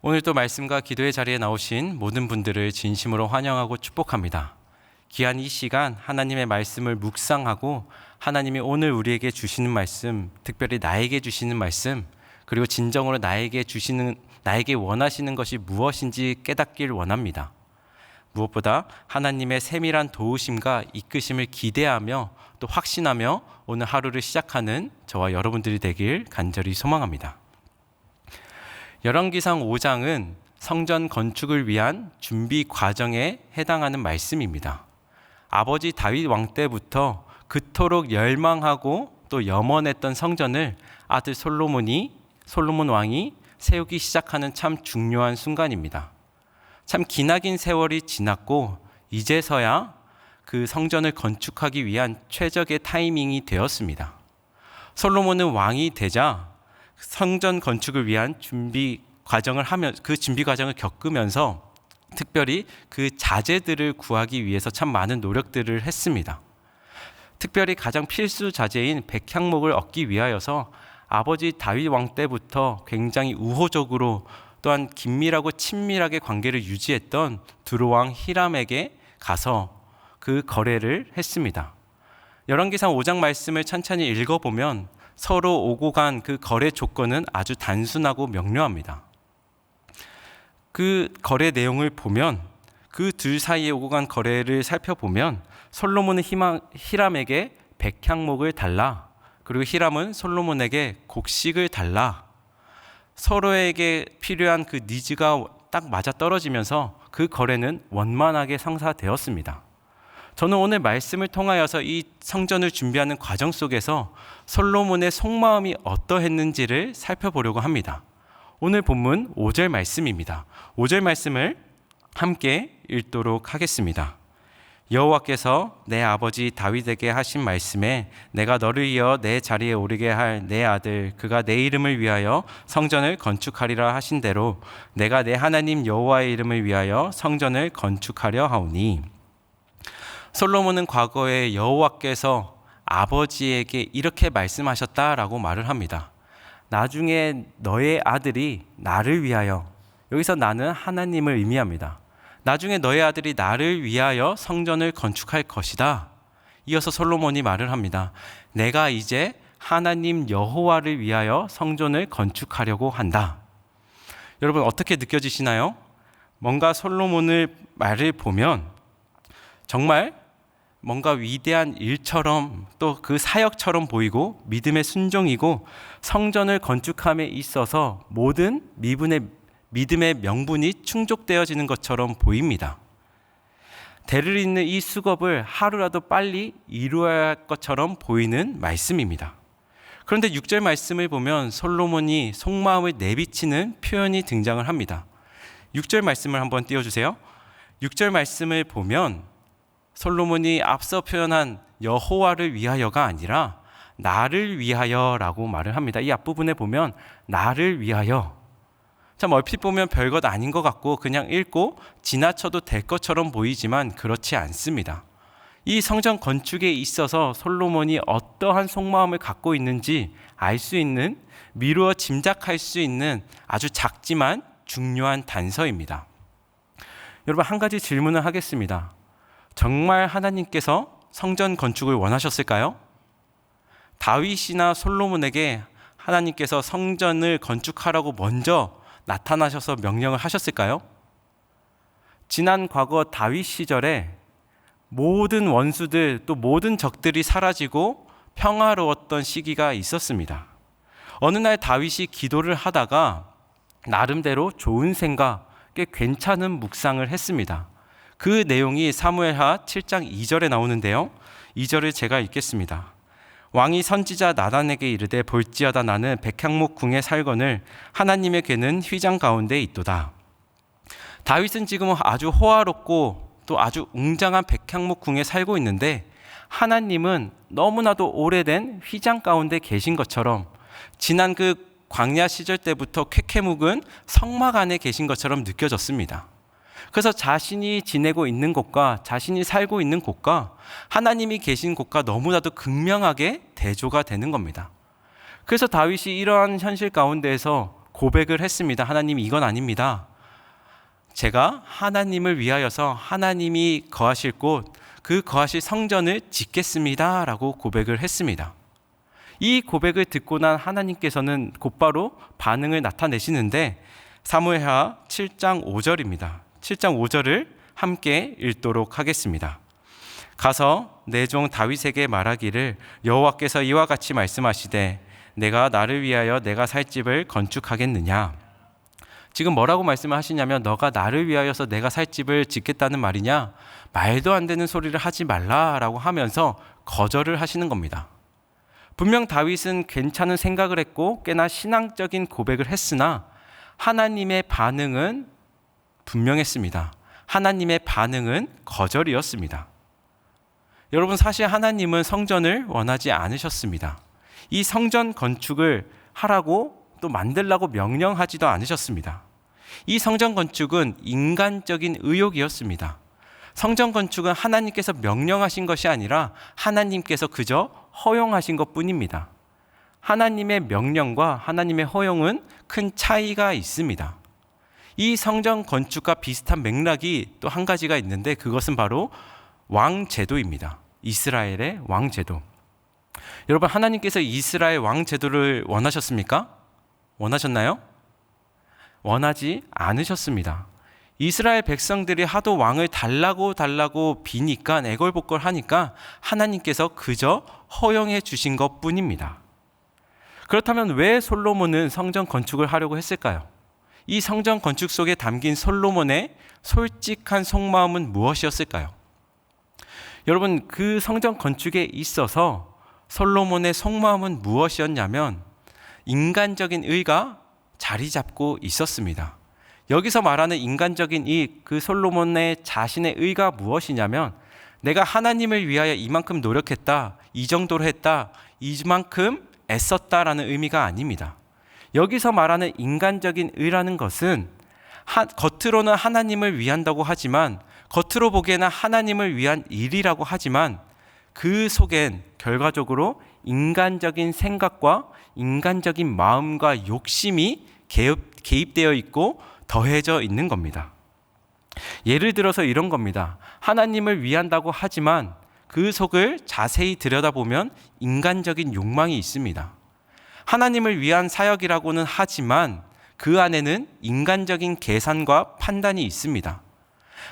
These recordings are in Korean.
오늘도 말씀과 기도의 자리에 나오신 모든 분들을 진심으로 환영하고 축복합니다. 귀한 이 시간 하나님의 말씀을 묵상하고 하나님이 오늘 우리에게 주시는 말씀, 특별히 나에게 주시는 말씀, 그리고 진정으로 나에게 원하시는 것이 무엇인지 깨닫길 원합니다. 무엇보다 하나님의 세밀한 도우심과 이끄심을 기대하며 또 확신하며 오늘 하루를 시작하는 저와 여러분들이 되길 간절히 소망합니다. 열왕기상 5장은 성전 건축을 위한 준비 과정에 해당하는 말씀입니다. 아버지 다윗 왕 때부터 그토록 열망하고 또 염원했던 성전을 아들 솔로몬 왕이 세우기 시작하는 참 중요한 순간입니다. 참 기나긴 세월이 지났고 이제서야 그 성전을 건축하기 위한 최적의 타이밍이 되었습니다. 솔로몬은 왕이 되자 성전 건축을 위한 준비 과정을 겪으면서 특별히 그 자재들을 구하기 위해서 참 많은 노력들을 했습니다. 특별히 가장 필수 자재인 백향목을 얻기 위하여서 아버지 다윗 왕 때부터 굉장히 우호적으로 또한 긴밀하고 친밀하게 관계를 유지했던 두로왕 히람에게 가서 그 거래를 했습니다. 열왕기상 5장 말씀을 천천히 읽어보면 서로 오고 간 그 거래 조건은 아주 단순하고 명료합니다. 그 거래 내용을 보면 그 둘 사이에 오고 간 거래를 살펴보면 솔로몬은 히람에게 백향목을 달라, 그리고 히람은 솔로몬에게 곡식을 달라, 서로에게 필요한 그 니즈가 딱 맞아 떨어지면서 그 거래는 원만하게 성사되었습니다. 저는 오늘 말씀을 통하여서 이 성전을 준비하는 과정 속에서 솔로몬의 속마음이 어떠했는지를 살펴보려고 합니다. 오늘 본문 5절 말씀입니다. 5절 말씀을 함께 읽도록 하겠습니다. 여호와께서 내 아버지 다윗에게 하신 말씀에 내가 너를 이어 내 자리에 오르게 할 내 아들 그가 내 이름을 위하여 성전을 건축하리라 하신 대로 내가 내 하나님 여호와의 이름을 위하여 성전을 건축하려 하오니. 솔로몬은 과거에 여호와께서 아버지에게 이렇게 말씀하셨다라고 말을 합니다. 나중에 너의 아들이 나를 위하여, 여기서 나는 하나님을 의미합니다. 나중에 너의 아들이 나를 위하여 성전을 건축할 것이다. 이어서 솔로몬이 말을 합니다. 내가 이제 하나님 여호와를 위하여 성전을 건축하려고 한다. 여러분 어떻게 느껴지시나요? 뭔가 솔로몬의 말을 보면 정말 뭔가 위대한 일처럼 또 그 사역처럼 보이고 믿음의 순종이고 성전을 건축함에 있어서 모든 믿음의 명분이 충족되어지는 것처럼 보입니다. 대를 잇는 이 수급을 하루라도 빨리 이루어야 할 것처럼 보이는 말씀입니다. 그런데 6절 말씀을 보면 솔로몬이 속마음을 내비치는 표현이 등장을 합니다. 6절 말씀을 한번 띄워주세요. 6절 말씀을 보면 솔로몬이 앞서 표현한 여호와를 위하여가 아니라 나를 위하여라고 말을 합니다. 이 앞부분에 보면 나를 위하여, 참 얼핏 보면 별것 아닌 것 같고 그냥 읽고 지나쳐도 될 것처럼 보이지만 그렇지 않습니다. 이 성전 건축에 있어서 솔로몬이 어떠한 속마음을 갖고 있는지 알 수 있는, 미루어 짐작할 수 있는 아주 작지만 중요한 단서입니다. 여러분 한 가지 질문을 하겠습니다. 정말 하나님께서 성전 건축을 원하셨을까요? 다윗이나 솔로몬에게 하나님께서 성전을 건축하라고 먼저 나타나셔서 명령을 하셨을까요? 지난 과거 다윗 시절에 모든 원수들 또 모든 적들이 사라지고 평화로웠던 시기가 있었습니다. 어느 날 다윗이 기도를 하다가 나름대로 좋은 생각, 꽤 괜찮은 묵상을 했습니다. 그 내용이 사무엘하 7장 2절에 나오는데요. 2절을 제가 읽겠습니다. 왕이 선지자 나단에게 이르되 볼지어다 나는 백향목 궁에 살거늘 하나님의 궤는 휘장 가운데 있도다. 다윗은 지금 아주 호화롭고 또 아주 웅장한 백향목 궁에 살고 있는데 하나님은 너무나도 오래된 휘장 가운데 계신 것처럼 지난 그 광야 시절 때부터 쾌쾌묵은 성막 안에 계신 것처럼 느껴졌습니다. 그래서 자신이 지내고 있는 곳과 자신이 살고 있는 곳과 하나님이 계신 곳과 너무나도 극명하게 대조가 되는 겁니다. 그래서 다윗이 이러한 현실 가운데에서 고백을 했습니다. 하나님, 이건 아닙니다. 제가 하나님을 위하여서 하나님이 거하실 곳, 그 거하실 성전을 짓겠습니다 라고 고백을 했습니다. 이 고백을 듣고 난 하나님께서는 곧바로 반응을 나타내시는데 사무엘하 7장 5절입니다. 7장 5절을 함께 읽도록 하겠습니다. 가서 내 종 다윗에게 말하기를 여호와께서 이와 같이 말씀하시되 내가 나를 위하여 내가 살 집을 건축하겠느냐. 지금 뭐라고 말씀을 하시냐면 너가 나를 위하여서 내가 살 집을 짓겠다는 말이냐? 말도 안 되는 소리를 하지 말라라고 하면서 거절을 하시는 겁니다. 분명 다윗은 괜찮은 생각을 했고 꽤나 신앙적인 고백을 했으나 하나님의 반응은 분명했습니다. 하나님의 반응은 거절이었습니다. 여러분, 사실 하나님은 성전을 원하지 않으셨습니다. 이 성전 건축을 하라고 또 만들라고 명령하지도 않으셨습니다. 이 성전 건축은 인간적인 의욕이었습니다. 성전 건축은 하나님께서 명령하신 것이 아니라 하나님께서 그저 허용하신 것뿐입니다. 하나님의 명령과 하나님의 허용은 큰 차이가 있습니다. 이 성전 건축과 비슷한 맥락이 또 한 가지가 있는데 그것은 바로 왕제도입니다. 이스라엘의 왕제도. 여러분, 하나님께서 이스라엘 왕제도를 원하셨습니까? 원하셨나요? 원하지 않으셨습니다. 이스라엘 백성들이 하도 왕을 달라고 비니까 애걸복걸 하니까 하나님께서 그저 허용해 주신 것뿐입니다. 그렇다면 왜 솔로몬은 성전 건축을 하려고 했을까요? 이 성전 건축 속에 담긴 솔로몬의 솔직한 속마음은 무엇이었을까요? 여러분, 그 성전 건축에 있어서 솔로몬의 속마음은 무엇이었냐면 인간적인 의가 자리 잡고 있었습니다. 여기서 말하는 인간적인 그 솔로몬의 자신의 의가 무엇이냐면 내가 하나님을 위하여 이만큼 노력했다, 이 정도로 했다, 이만큼 애썼다라는 의미가 아닙니다. 여기서 말하는 인간적인 의라는 것은 겉으로는 하나님을 위한다고 하지만 겉으로 보기에는 하나님을 위한 일이라고 하지만 그 속엔 결과적으로 인간적인 생각과 인간적인 마음과 욕심이 개입되어 있고 더해져 있는 겁니다. 예를 들어서 이런 겁니다. 하나님을 위한다고 하지만 그 속을 자세히 들여다보면 인간적인 욕망이 있습니다. 하나님을 위한 사역이라고는 하지만 그 안에는 인간적인 계산과 판단이 있습니다.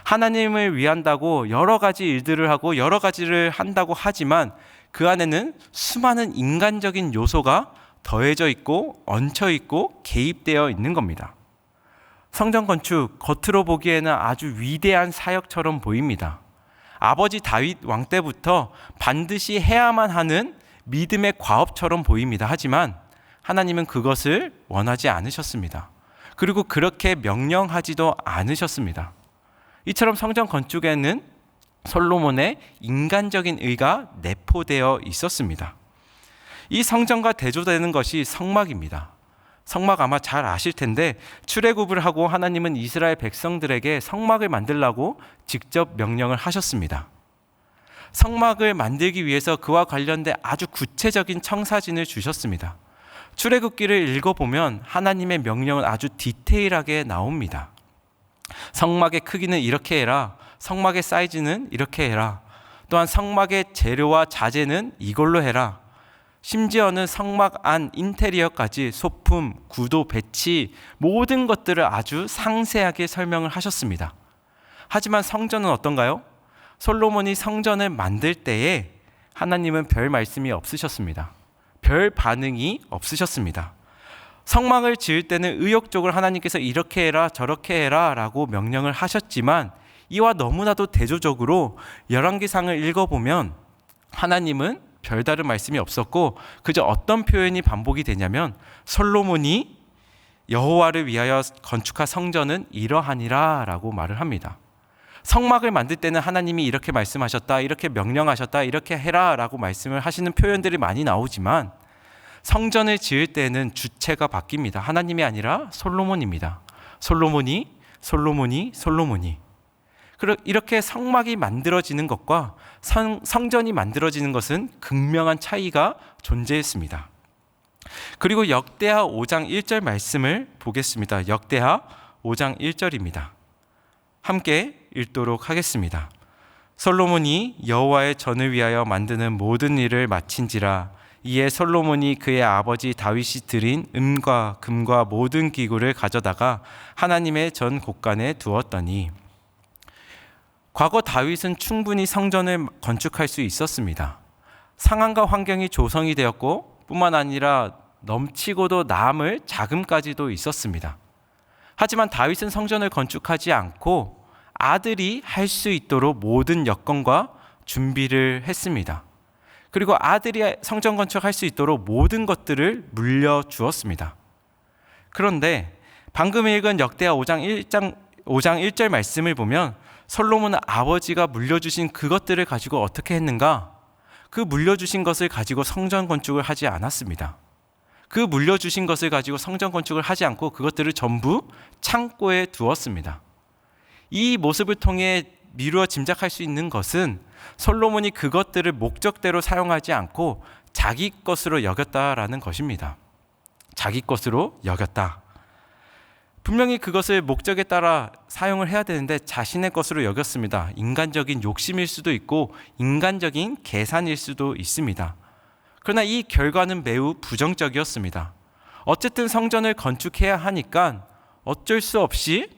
하나님을 위한다고 여러 가지 일들을 하고 여러 가지를 한다고 하지만 그 안에는 수많은 인간적인 요소가 더해져 있고 얹혀 있고 개입되어 있는 겁니다. 성전 건축, 겉으로 보기에는 아주 위대한 사역처럼 보입니다. 아버지 다윗 왕 때부터 반드시 해야만 하는 믿음의 과업처럼 보입니다. 하지만 하나님은 그것을 원하지 않으셨습니다. 그리고 그렇게 명령하지도 않으셨습니다. 이처럼 성전 건축에는 솔로몬의 인간적인 의가 내포되어 있었습니다. 이 성전과 대조되는 것이 성막입니다. 성막 아마 잘 아실 텐데 출애굽을 하고 하나님은 이스라엘 백성들에게 성막을 만들라고 직접 명령을 하셨습니다. 성막을 만들기 위해서 그와 관련된 아주 구체적인 청사진을 주셨습니다. 출애굽기를 읽어보면 하나님의 명령은 아주 디테일하게 나옵니다. 성막의 크기는 이렇게 해라. 성막의 사이즈는 이렇게 해라. 또한 성막의 재료와 자재는 이걸로 해라. 심지어는 성막 안 인테리어까지 소품, 구도, 배치 모든 것들을 아주 상세하게 설명을 하셨습니다. 하지만 성전은 어떤가요? 솔로몬이 성전을 만들 때에 하나님은 별 말씀이 없으셨습니다. 별 반응이 없으셨습니다. 성막을 지을 때는 의욕적으로 하나님께서 이렇게 해라 저렇게 해라 라고 명령을 하셨지만 이와 너무나도 대조적으로 열왕기상을 읽어보면 하나님은 별다른 말씀이 없었고 그저 어떤 표현이 반복이 되냐면 솔로몬이 여호와를 위하여 건축한 성전은 이러하니라 라고 말을 합니다. 성막을 만들 때는 하나님이 이렇게 말씀하셨다, 이렇게 명령하셨다, 이렇게 해라 라고 말씀을 하시는 표현들이 많이 나오지만 성전을 지을 때는 주체가 바뀝니다. 하나님이 아니라 솔로몬입니다. 솔로몬이. 이렇게 성막이 만들어지는 것과 성전이 만들어지는 것은 극명한 차이가 존재했습니다. 그리고 역대하 5장 1절 말씀을 보겠습니다. 역대하 5장 1절입니다. 함께 읽도록 하겠습니다. 솔로몬이 여호와의 전을 위하여 만드는 모든 일을 마친지라. 이에 솔로몬이 그의 아버지 다윗이 드린 은과 금과 모든 기구를 가져다가 하나님의 전 곳간에 두었더니. 과거 다윗은 충분히 성전을 건축할 수 있었습니다. 상황과 환경이 조성이 되었고 뿐만 아니라 넘치고도 남을 자금까지도 있었습니다. 하지만 다윗은 성전을 건축하지 않고 아들이 할 수 있도록 모든 여건과 준비를 했습니다. 그리고 아들이 성전 건축할 수 있도록 모든 것들을 물려주었습니다. 그런데 방금 읽은 역대하 5장 1절 말씀을 보면 솔로몬은 아버지가 물려주신 그것들을 가지고 어떻게 했는가? 그 물려주신 것을 가지고 성전 건축을 하지 않았습니다. 그 물려주신 것을 가지고 성전 건축을 하지 않고 그것들을 전부 창고에 두었습니다. 이 모습을 통해 미루어 짐작할 수 있는 것은 솔로몬이 그것들을 목적대로 사용하지 않고 자기 것으로 여겼다라는 것입니다. 자기 것으로 여겼다. 분명히 그것을 목적에 따라 사용을 해야 되는데 자신의 것으로 여겼습니다. 인간적인 욕심일 수도 있고 인간적인 계산일 수도 있습니다. 그러나 이 결과는 매우 부정적이었습니다. 어쨌든 성전을 건축해야 하니까 어쩔 수 없이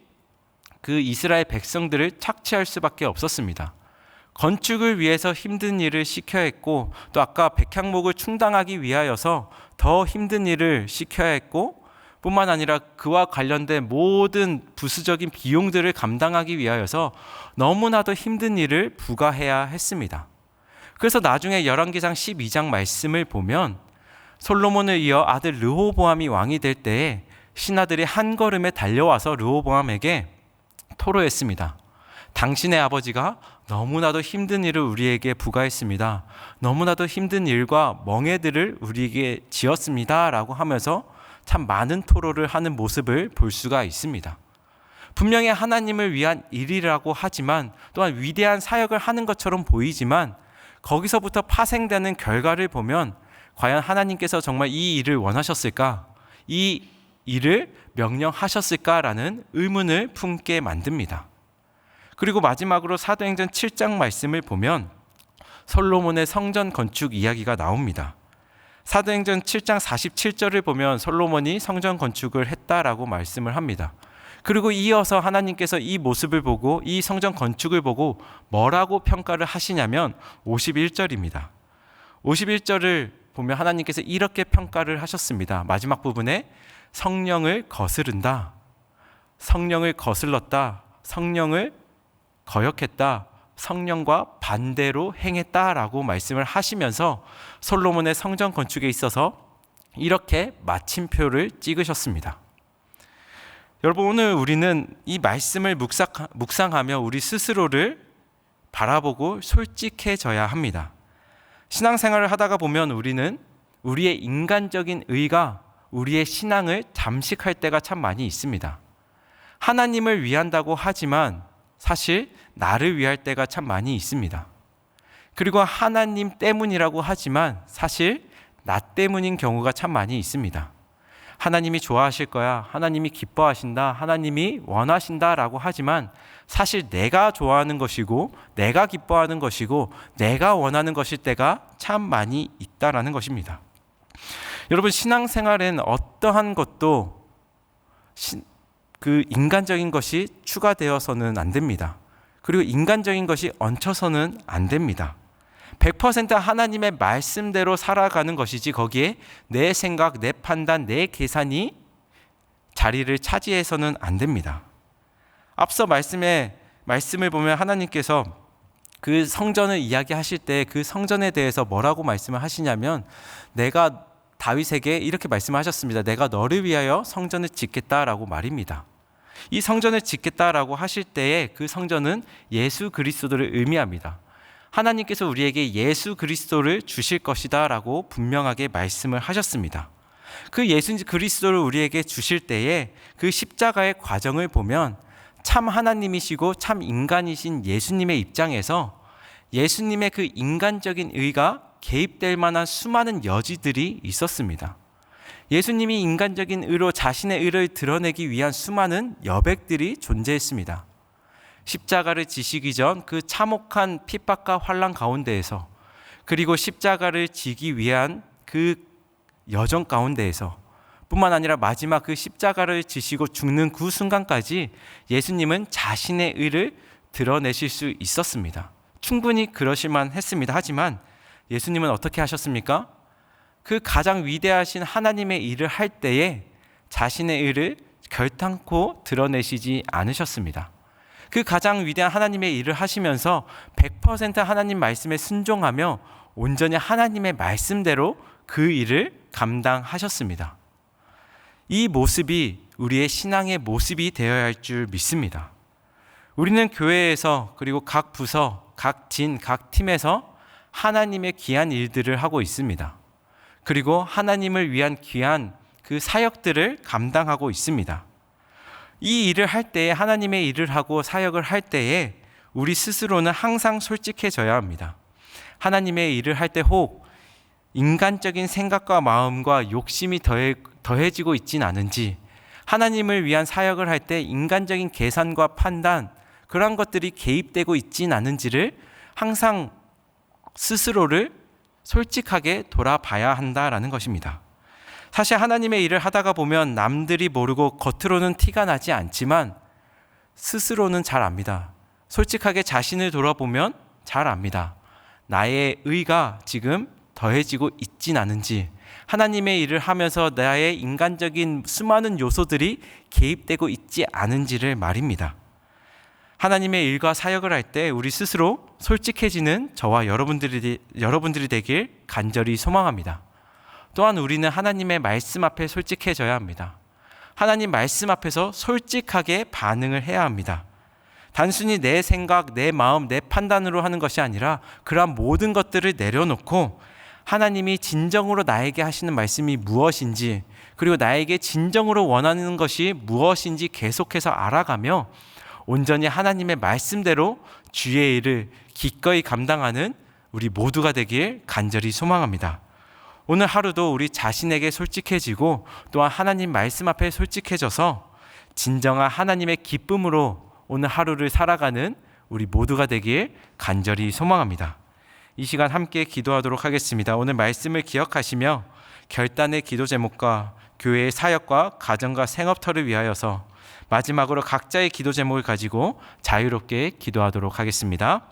그 이스라엘 백성들을 착취할 수밖에 없었습니다. 건축을 위해서 힘든 일을 시켜야 했고 또 아까 백향목을 충당하기 위하여서 더 힘든 일을 시켜야 했고 뿐만 아니라 그와 관련된 모든 부수적인 비용들을 감당하기 위하여서 너무나도 힘든 일을 부과해야 했습니다. 그래서 나중에 열왕기상 12장 말씀을 보면 솔로몬을 이어 아들 르호보암이 왕이 될 때에 신하들이 한 걸음에 달려와서 르호보암에게 토로했습니다. 당신의 아버지가 너무나도 힘든 일을 우리에게 부과했습니다. 너무나도 힘든 일과 멍에들을 우리에게 지었습니다. 라고 하면서 참 많은 토로를 하는 모습을 볼 수가 있습니다. 분명히 하나님을 위한 일이라고 하지만 또한 위대한 사역을 하는 것처럼 보이지만 거기서부터 파생되는 결과를 보면 과연 하나님께서 정말 이 일을 원하셨을까? 이 일을 명령하셨을까라는 의문을 품게 만듭니다. 그리고 마지막으로 사도행전 7장 말씀을 보면 솔로몬의 성전 건축 이야기가 나옵니다. 사도행전 7장 47절을 보면 솔로몬이 성전 건축을 했다라고 말씀을 합니다. 그리고 이어서 하나님께서 이 모습을 보고 이 성전 건축을 보고 뭐라고 평가를 하시냐면 51절입니다. 51절을 보면 하나님께서 이렇게 평가를 하셨습니다. 마지막 부분에 성령을 거스른다, 성령을 거슬렀다, 성령을 거역했다, 성령과 반대로 행했다라고 말씀을 하시면서 솔로몬의 성전 건축에 있어서 이렇게 마침표를 찍으셨습니다. 여러분, 오늘 우리는 이 말씀을 묵상하며 우리 스스로를 바라보고 솔직해져야 합니다. 신앙생활을 하다가 보면 우리는 우리의 인간적인 의가 우리의 신앙을 잠식할 때가 참 많이 있습니다. 하나님을 위한다고 하지만 사실 나를 위할 때가 참 많이 있습니다. 그리고 하나님 때문이라고 하지만 사실 나 때문인 경우가 참 많이 있습니다. 하나님이 좋아하실 거야, 하나님이 기뻐하신다, 하나님이 원하신다라고 하지만 사실 내가 좋아하는 것이고 내가 기뻐하는 것이고 내가 원하는 것일 때가 참 많이 있다라는 것입니다. 여러분, 신앙생활엔 어떠한 것도 그 인간적인 것이 추가되어서는 안 됩니다. 그리고 인간적인 것이 얹혀서는 안 됩니다. 100% 하나님의 말씀대로 살아가는 것이지 거기에 내 생각, 내 판단, 내 계산이 자리를 차지해서는 안 됩니다. 앞서 말씀을 보면 하나님께서 그 성전을 이야기하실 때 그 성전에 대해서 뭐라고 말씀을 하시냐면 내가 다윗에게 이렇게 말씀하셨습니다. 내가 너를 위하여 성전을 짓겠다라고 말입니다. 이 성전을 짓겠다라고 하실 때에 그 성전은 예수 그리스도를 의미합니다. 하나님께서 우리에게 예수 그리스도를 주실 것이다 라고 분명하게 말씀을 하셨습니다. 그 예수 그리스도를 우리에게 주실 때에 그 십자가의 과정을 보면 참 하나님이시고 참 인간이신 예수님의 입장에서 예수님의 그 인간적인 의가 개입될 만한 수많은 여지들이 있었습니다. 예수님이 인간적인 의로 자신의 의를 드러내기 위한 수많은 여백들이 존재했습니다. 십자가를 지시기 전 그 참혹한 핍박과 환난 가운데에서, 그리고 십자가를 지기 위한 그 여정 가운데에서, 뿐만 아니라 마지막 그 십자가를 지시고 죽는 그 순간까지 예수님은 자신의 의를 드러내실 수 있었습니다. 충분히 그러실만 했습니다. 하지만 예수님은 어떻게 하셨습니까? 그 가장 위대하신 하나님의 일을 할 때에 자신의 의를 결탄코 드러내시지 않으셨습니다. 그 가장 위대한 하나님의 일을 하시면서 100% 하나님 말씀에 순종하며 온전히 하나님의 말씀대로 그 일을 감당하셨습니다. 이 모습이 우리의 신앙의 모습이 되어야 할 줄 믿습니다. 우리는 교회에서, 그리고 각 부서, 각 진, 각 팀에서 하나님의 귀한 일들을 하고 있습니다. 그리고 하나님을 위한 귀한 그 사역들을 감당하고 있습니다. 이 일을 할 때에, 하나님의 일을 하고 사역을 할 때에 우리 스스로는 항상 솔직해져야 합니다. 하나님의 일을 할 때 혹 인간적인 생각과 마음과 욕심이 더해지고 있진 않은지, 하나님을 위한 사역을 할 때 인간적인 계산과 판단, 그런 것들이 개입되고 있진 않은지를 항상 스스로를 솔직하게 돌아봐야 한다라는 것입니다. 사실 하나님의 일을 하다가 보면 남들이 모르고 겉으로는 티가 나지 않지만 스스로는 잘 압니다. 솔직하게 자신을 돌아보면 잘 압니다. 나의 의가 지금 더해지고 있진 않은지, 하나님의 일을 하면서 나의 인간적인 수많은 요소들이 개입되고 있지 않은지를 말입니다. 하나님의 일과 사역을 할 때 우리 스스로 솔직해지는 저와 여러분들이 되길 간절히 소망합니다. 또한 우리는 하나님의 말씀 앞에 솔직해져야 합니다. 하나님 말씀 앞에서 솔직하게 반응을 해야 합니다. 단순히 내 생각, 내 마음, 내 판단으로 하는 것이 아니라 그러한 모든 것들을 내려놓고 하나님이 진정으로 나에게 하시는 말씀이 무엇인지, 그리고 나에게 진정으로 원하는 것이 무엇인지 계속해서 알아가며 온전히 하나님의 말씀대로 주의 일을 기꺼이 감당하는 우리 모두가 되길 간절히 소망합니다. 오늘 하루도 우리 자신에게 솔직해지고 또한 하나님 말씀 앞에 솔직해져서 진정한 하나님의 기쁨으로 오늘 하루를 살아가는 우리 모두가 되길 간절히 소망합니다. 이 시간 함께 기도하도록 하겠습니다. 오늘 말씀을 기억하시며 결단의 기도 제목과 교회의 사역과 가정과 생업터를 위하여서 마지막으로 각자의 기도 제목을 가지고 자유롭게 기도하도록 하겠습니다.